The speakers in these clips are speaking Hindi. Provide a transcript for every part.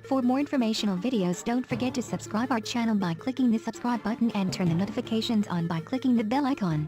For more informational videos, don't forget to subscribe our channel by clicking the subscribe button and turn the notifications on by clicking the bell icon.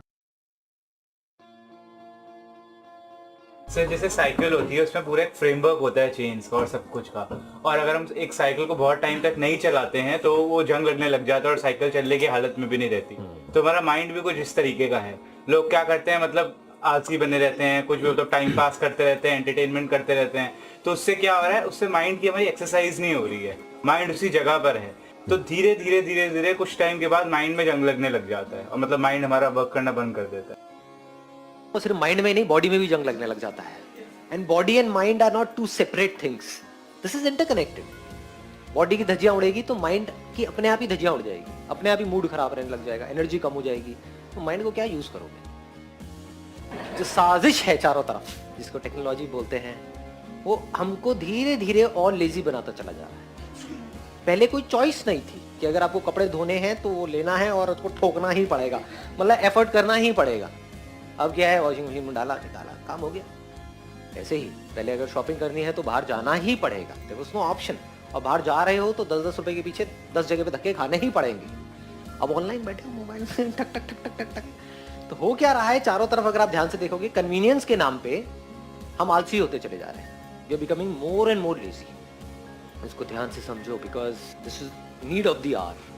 Sir जैसे साइकिल होती है उसमें पूरा एक फ्रेमवर्क होता है चेन्स का और सब कुछ का, और अगर हम एक साइकिल को बहुत टाइम तक नहीं चलाते हैं तो वो जंग लगने लग जाता है और साइकिल चलने की हालत में भी नहीं रहती। तो हमारा माइंड भी कुछ इस तरीके का है। लोग क्या करते हैं, मतलब आलसी बने रहते हैं, कुछ भी मतलब टाइम पास करते रहते हैं, एंटरटेनमेंट करते रहते हैं। तो उससे क्या हो रहा है, उससे माइंड की हमारी एक्सरसाइज नहीं हो रही है, माइंड उसी जगह पर है। तो धीरे धीरे धीरे धीरे कुछ टाइम के बाद माइंड में जंग लगने लग जाता है और मतलब माइंड हमारा वर्क करना बंद कर देता है। तो सिर्फ माइंड में नहीं, बॉडी में भी जंग लगने लग जाता है। And body and mind are not two separate things, this is interconnected. Body की धज्जियां उड़ेगी तो माइंड की अपने आप ही धज्जियां उड़ जाएगी, अपने आप ही मूड खराब रहने लग जाएगा, एनर्जी कम हो जाएगी। तो माइंड को क्या यूज करोगे? जो साजिश है चारों तरफ, जिसको टेक्नोलॉजी बोलते हैं, वो हमको धीरे धीरे और लेजी बनाता चला जा रहा है। पहले कोई चॉइस नहीं थी कि अगर आपको कपड़े धोने हैं तो वो लेना है और उसको ठोकना ही पड़ेगा, मतलब एफर्ट करना ही पड़ेगा। अब क्या है, वॉशिंग मशीन में डाला निकाला, काम हो गया। ऐसे ही पहले अगर शॉपिंग करनी है तो बाहर जाना ही पड़ेगा, देयर वाज नो ऑप्शन। और बाहर जा रहे हो तो 10-10 रुपए के पीछे 10 जगह पे धक्के खाने ही पड़ेंगे। अब ऑनलाइन बैठे मोबाइल में टक टक टक टक टक टक। तो हो क्या रहा है चारों तरफ, अगर आप ध्यान से देखोगे, कन्वीनियंस के नाम पे हम आलसी होते चले जा रहे हैं। We are becoming more and more lazy. इसको ध्यान से समझो, because this is need of the hour.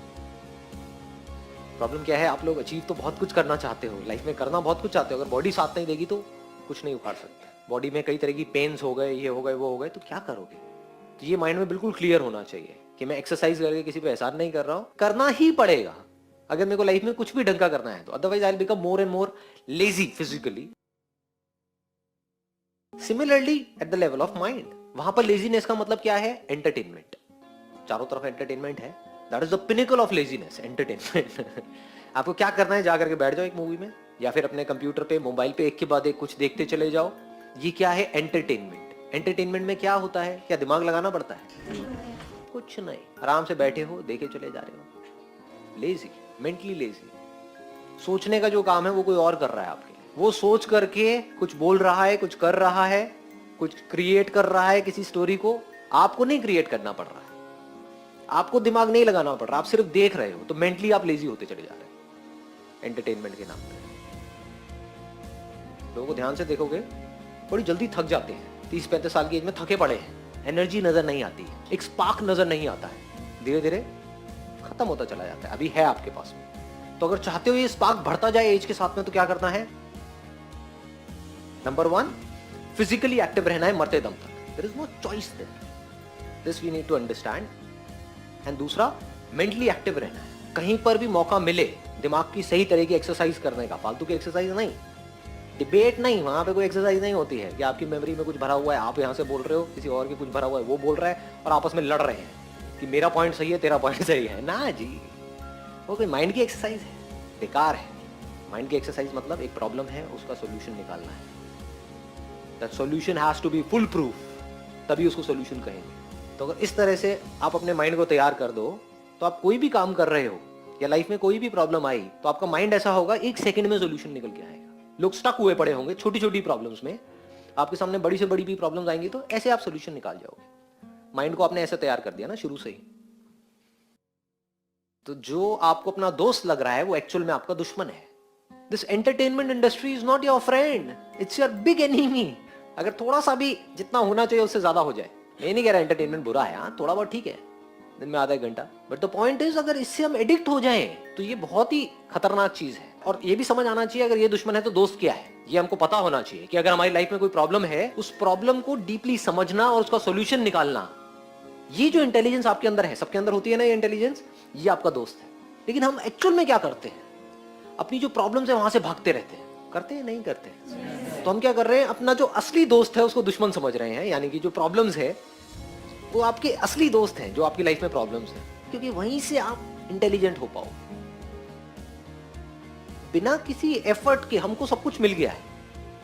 Problem क्या है, आप लोग अचीव तो बहुत कुछ करना चाहते हो, लाइफ में करना बहुत कुछ चाहते हो, अगर बॉडी साथ नहीं देगी तो कुछ नहीं उखाड़ सकते। बॉडी में कई तरह की पेन्स हो गए, ये हो गए, वो हो गए, तो क्या करोगे? तो ये माइंड में बिल्कुल क्लियर होना चाहिए कि मैं एक्सरसाइज करके किसी पे एहसान नहीं कर रहा हूं, करना ही पड़ेगा अगर मेरे को लाइफ में कुछ भी ढंग का करना है तो। Otherwise I will become more and more lazy physically. Similarly at the level of mind, वहां पर लेजीनेस का मतलब क्या है? एंटरटेनमेंट। चारों तरफ एंटरटेनमेंट है, that is the pinnacle of laziness, entertainment. आपको क्या करना है, जा करके बैठ जाओ एक मूवी में या फिर अपने कंप्यूटर पे, मोबाइल पे एक के बाद एक कुछ देखते चले जाओ। ये क्या है? एंटरटेनमेंट। एंटरटेनमेंट में क्या होता है? क्या दिमाग लगाना पड़ता है? कुछ नहीं, आराम से बैठे हो, देखे चले जा रहे हो। Lazy, mentally lazy. सोचने का जो काम है वो कोई और कर रहा है आपके लिए। वो सोच करके कुछ बोल रहा है, कुछ कर रहा है, कुछ क्रिएट कर रहा है किसी स्टोरी को। आपको नहीं क्रिएट करना पड़ रहा है, आपको दिमाग नहीं लगाना पड़ रहा, आप सिर्फ देख रहे हो। तो मेंटली आप लेजी होते चले जा रहे हो एंटरटेनमेंट के नाम पे। लोगों को ध्यान से देखोगे, बड़ी जल्दी थक जाते हैं। 30-35 साल की एज में थके पड़े हैं, एनर्जी नजर नहीं आती है, एक स्पार्क नजर नहीं आता है, धीरे धीरे खत्म होता चला जाता है। अभी है आपके पास में, तो अगर चाहते हो ये स्पार्क बढ़ता जाए एज के साथ में, तो क्या करना है? नंबर 1, फिजिकली एक्टिव रहना है मरते दम तक। There is no choice there, this we need to understand. And दूसरा, मेंटली एक्टिव रहना है। कहीं पर भी मौका मिले दिमाग की सही तरह की एक्सरसाइज करने का, फालतू की एक्सरसाइज नहीं, डिबेट नहीं। वहां पे कोई एक्सरसाइज नहीं होती है कि आपकी मेमोरी में कुछ भरा हुआ है, आप यहां से बोल रहे हो, किसी और के कुछ भरा हुआ है, वो बोल रहा है और आपस में लड़ रहे हैं कि मेरा पॉइंट सही है, तेरा पॉइंट सही है। ना जी, वो कोई माइंड की एक्सरसाइज है, बेकार है। माइंड की एक्सरसाइज मतलब एक प्रॉब्लम है, उसका सोल्यूशन निकालना है। That solution has to be foolproof, तभी उसको सोल्यूशन कहेंगे। तो अगर इस तरह से आप अपने माइंड को तैयार कर दो, तो आप कोई भी काम कर रहे हो या लाइफ में कोई भी प्रॉब्लम आई, तो आपका माइंड ऐसा होगा, 1 सेकंड में सोल्यूशन निकल के आएगा। लोग स्टक हुए पड़े होंगे छोटी छोटी प्रॉब्लम्स में, आपके सामने बड़ी से बड़ी भी प्रॉब्लम्स आएंगी, तो ऐसे आप सोल्यूशन निकाल जाओगे। माइंड को आपने ऐसे तैयार कर दिया ना शुरू से ही। तो जो आपको अपना दोस्त लग रहा है वो एक्चुअल में आपका दुश्मन है। This entertainment industry is not your friend, it's your big enemy. अगर थोड़ा सा भी जितना होना चाहिए उससे ज्यादा हो जाए, मैं नहीं कह रहा एंटरटेनमेंट बुरा है, हाँ थोड़ा बहुत ठीक है, दिन में आधा एक घंटा, बट द पॉइंट इज अगर इससे हम एडिक्ट हो जाएं तो ये बहुत ही खतरनाक चीज है। और ये भी समझ आना चाहिए, अगर ये दुश्मन है तो दोस्त क्या है, ये हमको पता होना चाहिए कि अगर हमारी लाइफ में कोई प्रॉब्लम है, उस प्रॉब्लम को डीपली समझना और उसका सोल्यूशन निकालना, ये जो इंटेलिजेंस आपके अंदर है, सबके अंदर होती है ना ये इंटेलिजेंस, ये आपका दोस्त है। लेकिन हम एक्चुअल में क्या करते हैं? अपनी जो प्रॉब्लम्स है वहां से भागते रहते हैं। करते हैं? नहीं करते। तो हम क्या कर रहे हैं, अपना जो असली दोस्त है उसको दुश्मन समझ रहे हैं। यानी कि जो प्रॉब्लम्स है वो आपके असली दोस्त हैं, जो आपकी लाइफ में प्रॉब्लम्स हैं, क्योंकि वहीं से आप इंटेलिजेंट हो पाओ। बिना किसी एफर्ट के हमको सब कुछ मिल गया है,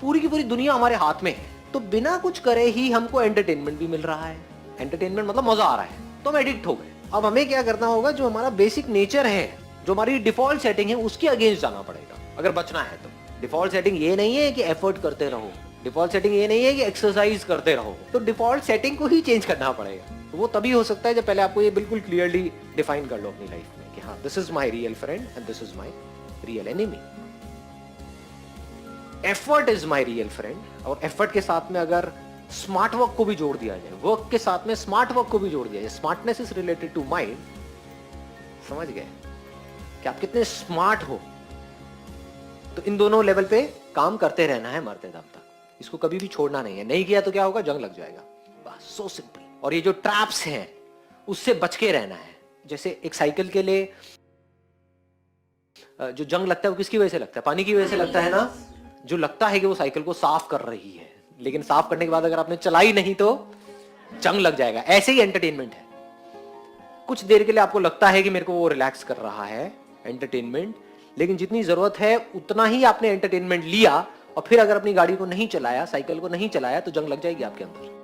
पूरी की पूरी दुनिया हमारे हाथ में है, तो बिना कुछ करे ही हमको एंटरटेनमेंट भी मिल रहा है। एंटरटेनमेंट मतलब मजा आ रहा है, तो हम एडिक्ट हो गए। अब हमें क्या करना होगा, जो हमारा बेसिक नेचर है, जो हमारी डिफॉल्ट सेटिंग है, उसके अगेंस्ट जाना पड़ेगा अगर बचना है तो। डिफॉल्ट सेटिंग ये नहीं है कि एफर्ट करते रहो, डिफॉल्ट सेटिंग ये नहीं है कि एक्सरसाइज करते रहो, तो डिफॉल्ट सेटिंग को ही चेंज करना पड़ेगा। तो वो तभी हो सकता है जब पहले आपको ये बिल्कुल क्लियरली डिफाइन कर लो अपनी लाइफ में कि हाँ, this is my real friend and this is my real enemy. Effort is my real friend, और एफर्ट के साथ में अगर स्मार्ट वर्क को भी जोड़ दिया जाए, वर्क के साथ में स्मार्ट वर्क को भी जोड़ दिया जाए, smartness is related to mind, समझ गए कि आप कितने स्मार्ट हो। तो इन दोनों लेवल पे काम करते रहना है मरते दम तक, इसको कभी भी छोड़ना नहीं है। नहीं किया तो क्या होगा, जंग लग जाएगा, बस सो सिंपल। और ये जो ट्रैप्स हैं उससे बच के रहना है। जैसे एक साइकिल के लिए जो जंग लगता है वो किसकी वजह से लगता है, पानी की वजह से लगता है ना। जो लगता है कि वो साइकिल को साफ कर रही है, लेकिन साफ करने के बाद अगर आपने चलाई नहीं तो जंग लग जाएगा। ऐसे ही एंटरटेनमेंट है, कुछ देर के लिए आपको लगता है कि मेरे को वो रिलैक्स कर रहा है एंटरटेनमेंट, लेकिन जितनी जरूरत है उतना ही आपने एंटरटेनमेंट लिया और फिर अगर अपनी गाड़ी को नहीं चलाया, साइकिल को नहीं चलाया, तो जंग लग जाएगी आपके अंदर।